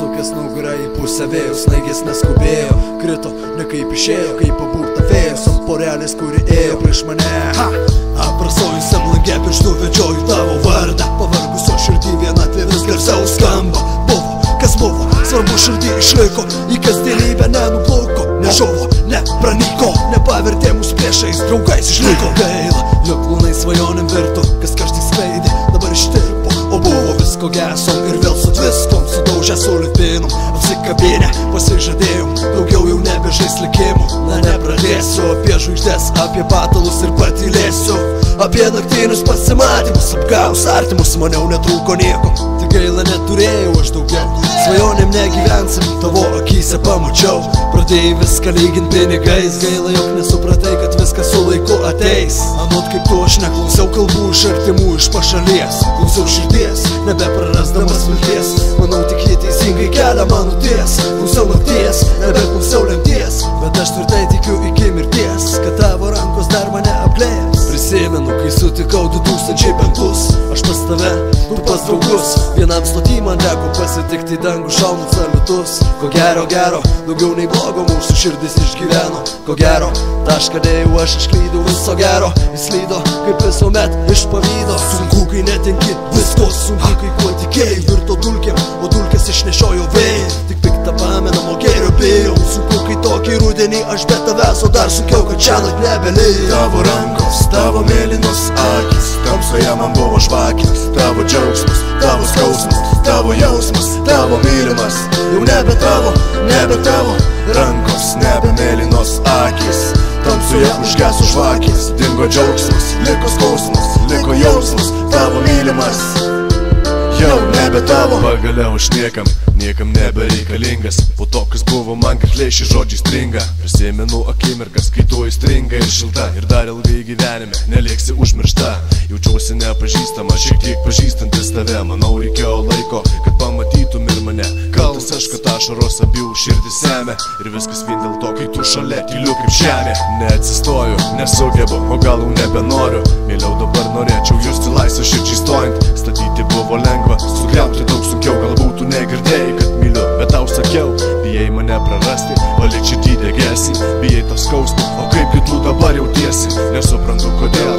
atsukęs nugarą į pusę vėjo, snaigės neskubėjo, krito ne kaip išėjo, kaip pabūrta vėjas ant porelės, kuri ėjo prieš mane. Aprasojusiam langė pirštų vedžioju tavo vardą, pavargusio širdį vienatvė vis garsiau skamba. Buvo, kas buvo, svarbu širdį išliko, į kasdienybę nenuplauko, nežuvo, nepranyko, nepavertė mūsų priešais, draugais išliko. Gaila, jog plūnai svajonėm virto, kas karštį skleidė, dabar ištirpo, o buvo visko gesom ir vėl sutviskom, sudaužę su lipinom, apsikabinę, pasižadėjom, daugiau jau nebežais likimų. Na nepradėsiu apie žvaigždės, apie patalus ir patylėsiu, apie naktinius pasimatymus, apgaus artimus, maniau netrūko nieko, tik gaila neturėjau aš daugiau. Svajonėm negyvensim, tavo akyse pamačiau, pradėjai viską lygint pinigais, gaila jog nesupratai, kad viskas su laiku ateis. Anot kaip tu aš neklausiau kalbų iš artimų, iš pašalies, klausiau širdies, nebeprarasdamas vilties, manau tik jie teisingai kelia mano ties, klausiau nakties, nebeklausiau lemties, bet aš tvirtai tikiu iki mirties, kad tavo rankos dar mane apglės. Prisimenu, kai sutikau 2005, aš pas tave, tu pas draugus, vienam stotį man teko pasitikti dangų šaunant salutus. Ko gero, daugiau nei blogo mūsų širdis išgyveno, ko gero, tašką dėjau aš išklydau viso gero, jis lydo kaip visuomet iš pavydo. Sunku, kai netenki visko, sunku, kai kuo tikėjai virto dulkėm, o dulkės išnešiojo vėjai, tik piktą pamenamo gėrio bijau. Sunku, kai tokį rudenį aš be tavęs, o dar sunkiau, kad šiąnakt nebelėjai. Tavo rankos, tavo mėlynos akys, tamsoje man buvo žvakės, tavo džiaugsmas, tavo skausmas, tavo jausmas, tavo mylimas, jau nebe tavo, rankos, nebe mėlynos akys, tamsoje užgeso žvakės, dingo džiaugsmas, liko skausmas, liko jausmas, tavo mylimas, jau nebe tavo. Pagaliau aš niekam nebereikalingas, po to kas buvo man kakliai šie žodžiai stringa. Prisimenu akimirkas, kai tu įstringa ir šilta, ir dar ilgai gyvenime nelieksi užmiršta. Jaučiausi nepažįstama, šiek tiek pažįstantis tave, manau reikėjo laiko, kad pamatytum ir mane. Kaltas aš, kad ašaros abiejų širdis semia, ir viskas vien dėl to, kai tu šalia tyliu kaip žemė. Neatsistoju, nesugebu, o gal jau nebenoriu, mieliau dabar norėčiau justi laisvę širdžiai stojant. Statyti buvo lengva, sugriauti daug sunkiau, galbūt tu negirdėjai, kad myliu, bet tau sakiau, bijai mane prarasti, palik širdį degėsi, bijai to skausmo, o kaip tu dabar jautiesi, nesuprantu kodėl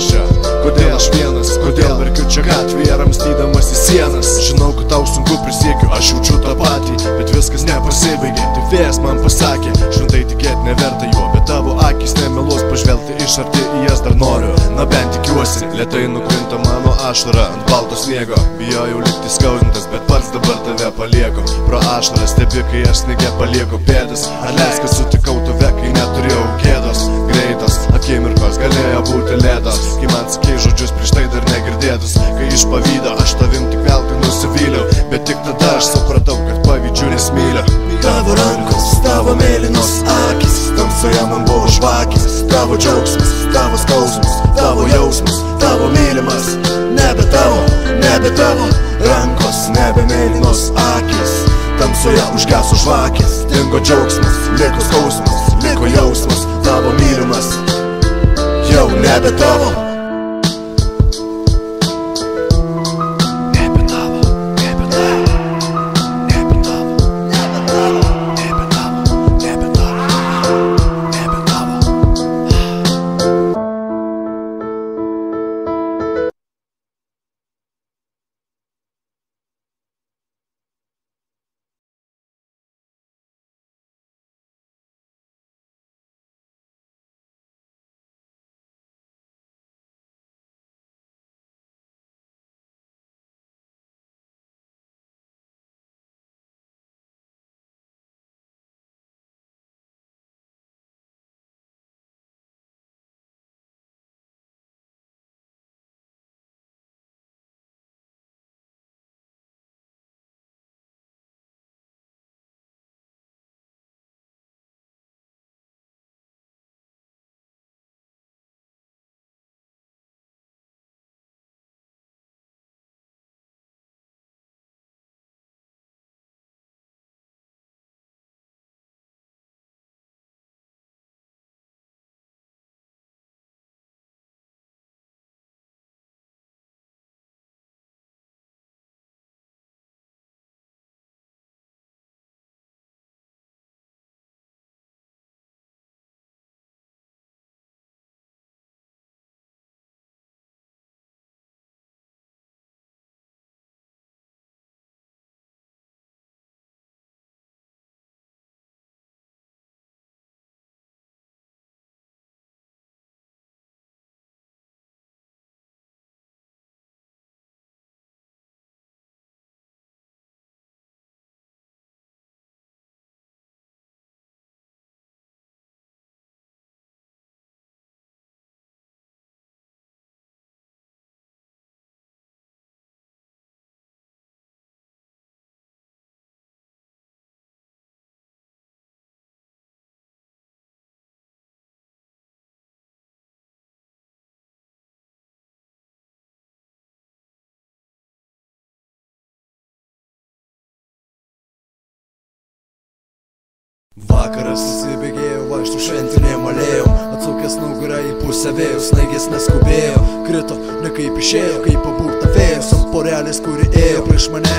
aš vienas, kodėl verkiu čia gatvėje ramstydamas į sienas. Žinau, kad tau sunku prisiekiu, aš jaučiu tą patį, bet viskas nepasibaigė, tai vėjas man pasakė, šventai tikėt neverta juo, bet tavo akys nemeluos, pažvelgti iš arti į jas dar noriu, na bent tikiuosi. Lėtai nukrinta mano ašara ant balto sniego, bijojau likti skaudintas, bet pats dabar tave palieku. Pro ašarą stebi, kai aš sniege palieku pėdas, ar leis, kad sutikau tave, kai neturėjau gėdos. Greitos akimirkos galėjo būti lėtos, kai man sakei žodžius prieš tai dar negirdėtus, kai iš pavydo aš tavim tik veltui nusivyliau, bet tik tada aš supratau, kad pavydžiu nesmyliu. Tavo rankos, tavo mėlynos akys, tamsoje man buvo žvakės, tavo džiaugsmas, tavo skausmas, tavo jausmas, tavo mylimas, nebe tavo, rankos, nebe mėlynos akys, tamsoje užgeso žvakės, dingo džiaugsmas, liko skausmas, liko jausmas, tavo mylimas, jau nebe tavo. Vakaras įsibėgėjo, vaikštų šventinėm alėjom, atsukęs nugarą į pusę vėjo, snaigės neskubėjo, krito ne kaip išėjo, kaip pabūrta vėjos, ant porelės, kuri ėjo prieš mane.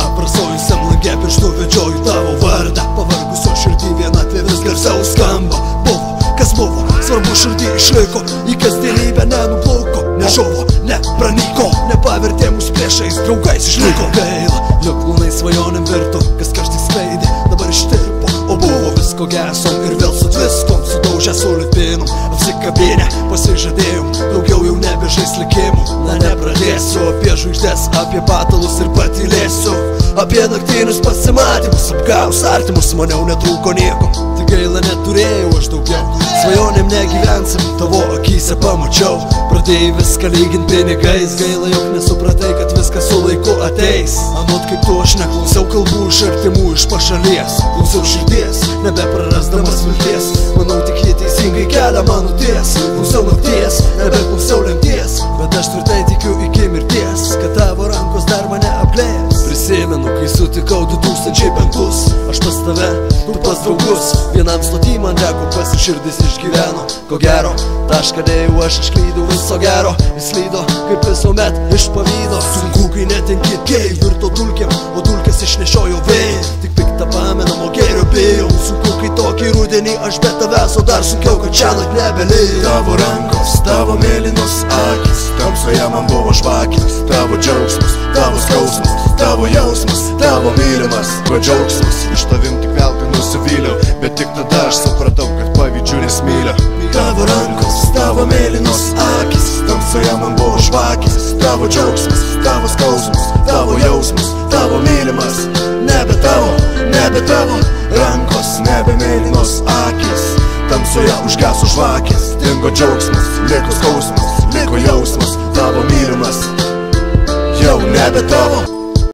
Aprasojusiam lange pirštu vedžioju tavo vardą, pavargusio širdį vienatvė vis garsiau skamba. Buvo, kas buvo, svarbu širdį išliko, į kasdienybę nenuplauko, nežuvo, nepranyko, nepavertė mus priešais, draugais išliko. Gaila, jog plūnai svajonėm virto, kas kažtai skleidė, dabar ištirpo. O buvo visko gesom ir vėl su tviskom, sudaužę su lipinom, apsikabinę, pasižadėjom, daugiau jau nebežais likimų. Na nepradėsiu apie žvaigždės, apie patalus ir patylėsiu, apie naktinius pasimatymus, apgavus artimus, maniau netrūko nieko. Tik gaila neturėjau aš daugiau, svajonėm negyvensim, tavo akyse pamačiau. Pradėjai viską lygint pinigais, gaila jog nesupratai, kad viskas su laiku ateis. Anot kaip tu aš neklausiau kalbų iš artimų, iš pašalies, klausiau širdies, nebeprarasdamas vilties. Manau tik jie teisingai kelia mano ties, klausiau nakties, nebeklausiau lemties, bet aš tvirtai tikiu iki mirties, kad tavo rankos dar mane apleis. Prisimenu, kai sutikau 2005, aš pas tave, tu pas draugus, vienam stoty man teko pasiširdis išgyveno. Ko gero, tašką dėjau aš išklydau viso gero, jis lydo kaip visuomet iš pavydo. Sunku, kai netenki kėjai, virto dulkėm, o dulkės išnešiojo vėjai. Tik piktą pamenamo gėrio bijau, sunku, kai tokį rudenį aš be tavęs, o dar sunkiau, kad šiąnakt nebelėjau. Tavo rankos, tavo mėlynos akys, tamsoje man buvo žvakės, tavo džiaugsmas, tavo skausmas, tavo jausmas, tavo mylimas, tuo džiaugsmas. Iš tavim tik veltui nusivyliau, bet tik tada aš supratau, kad pavydžiu nesmyliu. Tavo rankos, tavo mėlynos akys, tamsoje man buvo žvakės, tavo džiaugsmas, tavo skausmas, tavo jausmas, tavo mylimas. Nebe tavo rankos, nebe mėlynos akys, tamsoje užgeso žvakės, dingo džiaugsmas, liko skausmas, liko jausmas, tavo mylimas jau nebe tavo.